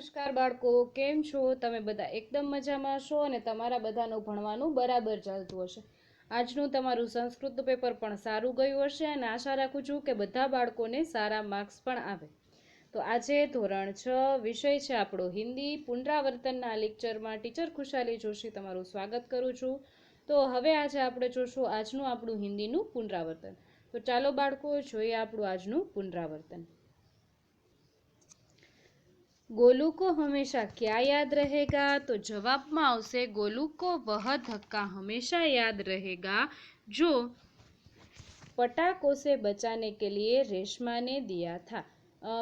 નમસ્કાર બાળકો, કેમ છો? તમે બધા એકદમ મજામાં છો અને તમારા બધાનું ભણવાનું બરાબર ચાલતું હશે। આજનું તમારું સંસ્કૃત પેપર પણ સારું ગયું હશે અને આશા રાખું છું કે બધા બાળકોને સારા માર્ક્સ પણ આવે। તો આજે ધોરણ 6 વિષય છે આપણો હિન્દી। પુનરાવર્તનના લેક્ચરમાં ટીચર ખુશાલી જોશી તમારું સ્વાગત કરું છું। તો હવે આજે આપણે જોશું આજનું આપણું હિન્દીનું પુનરાવર્તન। તો ચાલો બાળકો જોઈએ આપણું આજનું પુનરાવર્તન। गोलू को हमेशा क्या याद रहेगा? तो जवाब में आवशे गोलू को वह धक्का हमेशा याद रहेगा जो पटाखों से बचाने के लिए रेशमा ने दिया था।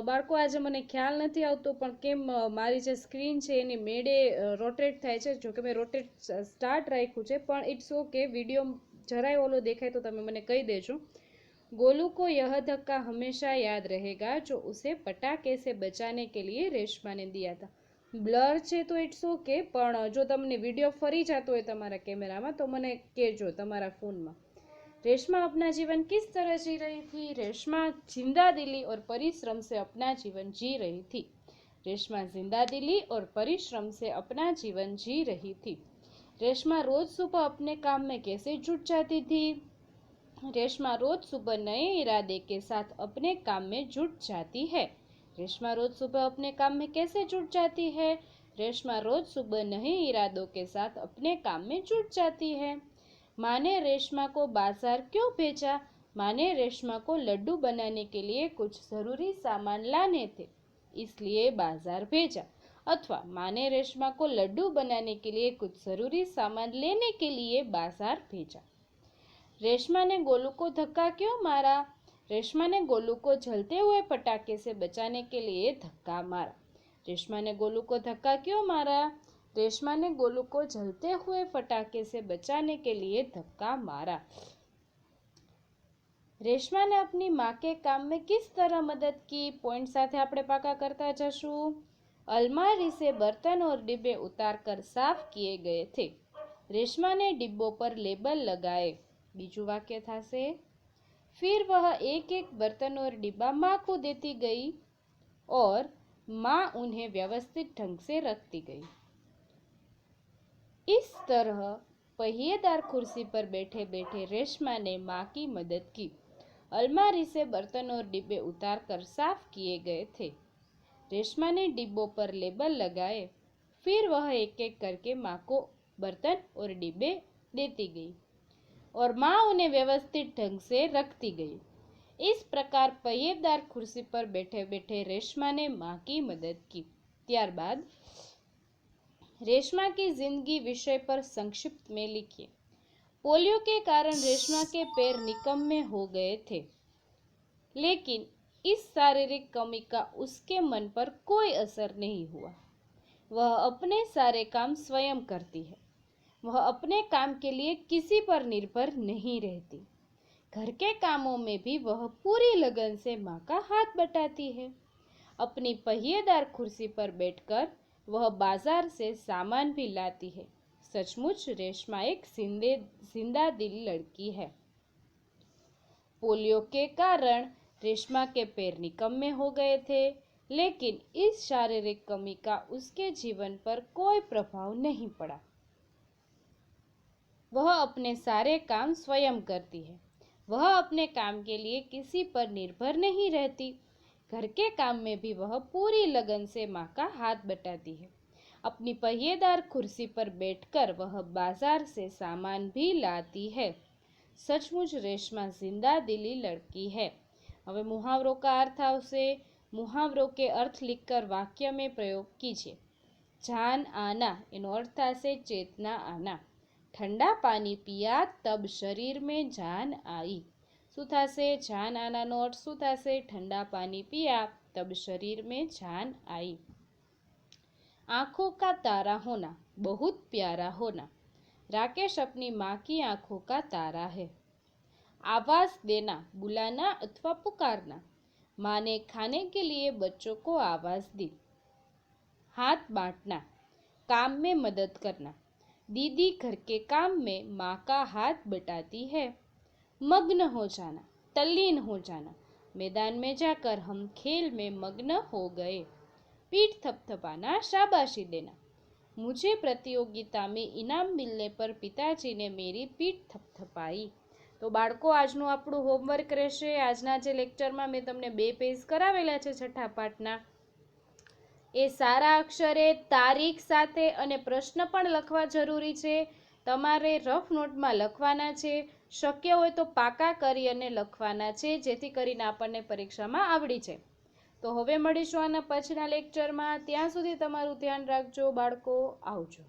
बाळको आज मने ख्याल नहीं आवतो पण केम मारी जे स्क्रीन छे एनी मेडे रोटेट थाय छे। जो के मैं रोटेट स्टार्ट राख्युं छे पण इट्स ओके, विडियो जराय ओलो देखाय तो तमे मने कही देजो। गोलू को यह धक्का हमेशा याद रहेगा जो उसे पटाखे से बचाने के लिए रेशमा ने दिया था। ब्लर छे तो इट्स ओके, पण जो तमने विडियो फरी जातो होय तमारा कैमरा में तो मने कहेजो तमारा फोन में। रेशमा अपना जीवन किस तरह जी रही थी? रेशमा जिंदादिली और परिश्रम से अपना जीवन जी रही थी। रेशमा जिंदादिली और परिश्रम से अपना जीवन जी रही थी। रेशमा रोज सुबह अपने काम में कैसे जुट जाती थी? रेशमा रोज सुबह नए इरादे के साथ अपने काम में जुट जाती है। रेशमा रोज सुबह अपने काम में कैसे जुट जाती है? रेशमा रोज सुबह नए इरादों के साथ अपने काम में जुट जाती है। माँ ने रेशमा को बाजार क्यों भेजा? माँ ने रेशमा को लड्डू बनाने के लिए कुछ जरूरी सामान लाने थे, इसलिए बाजार भेजा। अथवा माँ ने रेशमा को लड्डू बनाने के लिए कुछ जरूरी सामान लेने के लिए बाजार भेजा। रेशमा ने गोलू को धक्का क्यों मारा? रेशमा ने गोलू को जलते हुए पटाखे से बचाने के लिए धक्का मारा। रेशमा ने गोलू को धक्का क्यों मारा? रेशमा ने गोलू को जलते हुए पटाखे से बचाने के लिए धक्का मारा। रेशमा ने अपनी माँ के काम में किस तरह मदद की? पॉइंट साथे आपणे पाका करता जशुं। अलमारी से बर्तन और डिब्बे उतारकर साफ किए गए थे। रेशमा ने डिब्बों पर लेबल लगाए। बीजू वाक्य थाशे, फिर वह एक एक बर्तन और डिब्बा माँ को देती गई और माँ उन्हें व्यवस्थित ढंग से रखती गई। इस तरह पहिएदार कुर्सी पर बैठे बैठे रेशमा ने माँ की मदद की। अलमारी से बर्तन और डिब्बे उतारकर साफ किए गए थे। रेशमा ने डिब्बों पर लेबल लगाए, फिर वह एक एक करके माँ को बर्तन और डिब्बे देती गई और माँ उन्हें व्यवस्थित ढंग से रखती गई। इस प्रकार पहिएदार कुर्सी पर बैठे बैठे रेशमा ने माँ की मदद की। त्यारबाद रेशमा की जिंदगी विषय पर संक्षिप्त में लिखिए। पोलियो के कारण रेशमा के पैर निकम्मे हो गए थे, लेकिन इस शारीरिक कमी का उसके मन पर कोई असर नहीं हुआ। वह अपने सारे काम स्वयं करती है। वह अपने काम के लिए किसी पर निर्भर नहीं रहती। घर के कामों में भी वह पूरी लगन से माँ का हाथ बटाती है। अपनी पहिएदार कुर्सी पर बैठकर वह बाजार से सामान भी लाती है। सचमुच रेशमा एक जिंदा दिल लड़की है। पोलियो के कारण रेशमा के पैर निकम्मे हो गए थे, लेकिन इस शारीरिक कमी का उसके जीवन पर कोई प्रभाव नहीं पड़ा। वह अपने सारे काम स्वयं करती है। वह अपने काम के लिए किसी पर निर्भर नहीं रहती। घर के काम में भी वह पूरी लगन से माँ का हाथ बटाती है। अपनी पहिएदार कुर्सी पर बैठकर वह बाजार से सामान भी लाती है। सचमुच रेशमा जिंदा दिली लड़की है। હવે मुहावरों का अर्थ आवशे। मुहावरों के अर्थ लिखकर वाक्य में प्रयोग कीजिए। जान आना एनो अर्थ थशे चेतना आना। ठंडा पानी पिया तब शरीर में जान आई। शू थशे? जान आना नो अर्थ शू थशे? ठंडा पानी पिया तब शरीर में जान आई। आंखों का तारा होना, बहुत प्यारा होना। राकेश अपनी माँ की आंखों का तारा है। आवाज देना, बुलाना अथवा पुकारना। माँ ने खाने के लिए बच्चों को आवाज दी। हाथ बांटना, काम में मदद करना। दीदी घर के काम में माँ का हाथ बटाती है। मग्न हो जाना, तल्लीन हो जाना। मैदान में जाकर हम खेल में मग्न हो गए। पीठ थपथपाना शाबाशी देना। मुझे प्रतियोगिता में इनाम मिलने पर पिताजी ने मेरी पीठ थपथपाई। तो बाળકો આજનું આપણું હોમવર્ક રહેશે। આજના જે લેક્ચરમાં મેં તમને 2 પેજ કરાવેલા છે છઠ્ઠા પાઠના, એ સારા અક્ષરે તારીખ સાથે અને પ્રશ્ન પણ લખવા જરૂરી છે। તમારે રફ નોટમાં લખવાના છે, શક્ય હોય તો પાકા કરી અને લખવાના છે, જેથી કરીને આપણને પરીક્ષામાં આવડી જાય। તો હવે મળીશું આના પછીના લેક્ચરમાં। ત્યાં સુધી તમારું ધ્યાન રાખજો બાળકો, આવજો।